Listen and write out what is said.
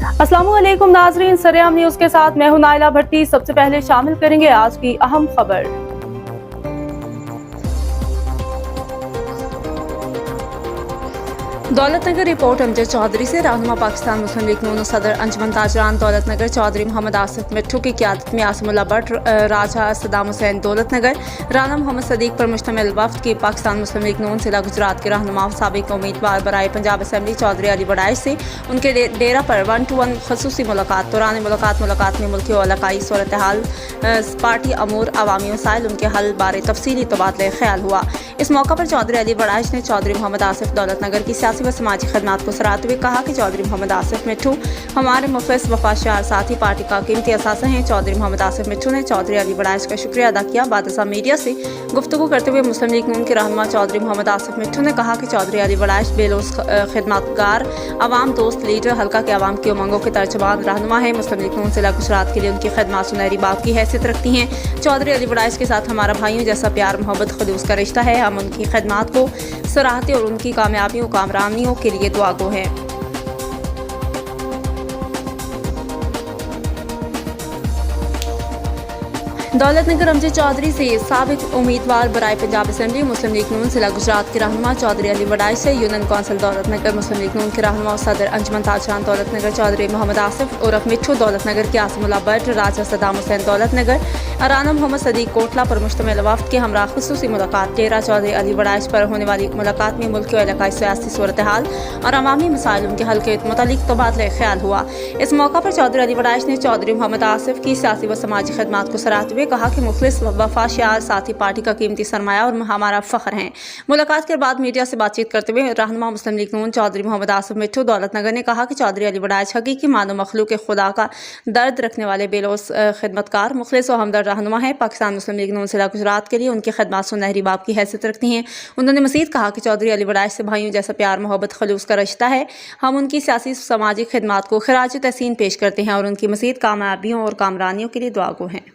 अस्सलाम वालेकुम नाजरीन, सरेआम न्यूज़ के साथ मैं हूं नाइला भट्टी। सबसे पहले शामिल करेंगे आज की अहम खबर। दौलतनगर रिपोर्ट अमजद चौधरी से। रहनुमा पाकिस्तान मुस्लिम लीग नून सदर अंजुमन ताजरान दौलतनगर चौधरी मोहम्मद आसिफ मिट्ठू की क़यादत में आसिमुल्लाह भट्ट, राजा सद्दाम हुसैन दौलतनगर, राना मोहम्मद सदीक पर मुश्तमिल वफ़द की पाकिस्तान मुस्लिम लीग नून जिला गुजरात के रहनुमा साबिक़ उम्मीदवार बराए पंजाब असम्बली चौधरी अली बड़ाइश से उनके डेरा पर 1-to-1 ख़ुसूसी मुलाकात। दौरान मुलाकात में मुल्की और इलाकाई सूरत हाल, पार्टी अमूर, अवामी मसाइल, उनके हल बारे तफसीली तबादला ख्याल हुआ। इस मौका पर चौधरी अली बड़ाइश ने चौधरी मोहम्मद आसिफ दौलतनगर की सियासी व समाजी खदमात को सराहते हुए कहा कि चौधरी मोहम्मद आसिफ मिट्ठू हमारे मुखलिस वफादार साथी, पार्टी का कीमती असासा हैं। चौधरी मोहम्मद आसिफ मिट्ठू ने चौधरी अली बड़ाइश का शुक्रिया अदा किया। बादशाह मीडिया से गुफ्तगू करते हुए मुस्लिम लीग नून के रहनुमा चौधरी मोहम्मद आसिफ मिट्ठू ने कहा कि चौधरी अली बड़ाइश बेलोस खिदमतगार, अवाम दोस्त लीडर, हल्का के अवाम की उमंगों के तर्जुमान रहनुमा है। मुस्लिम लीग नून जिला गुजरात के लिए उनकी खदमात सुनहरी बाब की हैसियत रखती हैं। चौधरी अली बड़ाइश के साथ हमारा भाइयों जैसा प्यार, मोहब्बत, खलूस का रिश्ता है। हम उनकी खदमात को सराहते और उनकी कामयाबियों, कामरानियों के लिए दुआगो हैं। दौलतनगर अमजद चौधरी से साबिक़ उम्मीदवार बराए पंजाब असम्बली मुस्लिम लीग नून जिला गुजरात के रहनुमा चौधरी अली बड़ाइश से यूनियन कौंसिल दौलतनगर मुस्लिम लीग नून के रहनुमा सदर अंजुमन ताजरान दौलतनगर चौधरी मोहम्मद आसिफ उर्फ मिट्ठू दौलतनगर के आसिमुल्लाह भट्ट, राजा सद्दाम हुसैन दौलतनगर, राना मोहम्मद सदीक कोटला पर मुश्तमिल वफ़द के हमरा ख़ुसूसी मुलाकात। डेरा चौधरी अली बड़ाइश पर होने वाली मुलाकात में मुल्की और इलाकाई सियासी सूरत हाल और अवामी मसाइल, उनके हल के मुतालिक तबादला ख्याल हुआ। इस मौका पर चौधरी अली बड़ाइश ने चौधरी मोहम्मद आसिफ की सियासी व समाजी खदमात को सराहते हुए कहा कि मुखलिस वफादार साथी, पार्टी का कीमती सरमाया और हमारा फख्र हैं। मुलाकात के बाद मीडिया से बातचीत करते हुए रहनुमा मुस्लिम लीग नून चौधरी मोहम्मद आसिफ मिट्ठू दौलतनगर ने कहा कि चौधरी अली बड़ाइश हकीकी मानो मखलूक खुदा का दर्द रखने वाले बेलोस खिदमतकार, मुखलिस और हमदर्द रहनुमा है। पाकिस्तान मुस्लिम लीग नून जिला गुजरात के लिए उनकी खदमात सुनहरी बाब की हैसियत रखती हैं। उन्होंने मज़ीद कहा कि चौधरी अली बड़ाइश से भाइयों जैसा प्यार, मोहब्बत, खलूस का रिश्ता है। हम उनकी सियासी समाजी खदमात को खिराज तहसीन पेश करते हैं और उनकी मज़ीद कामयाबियों और कामरानियों के लिए दुआगो हैं।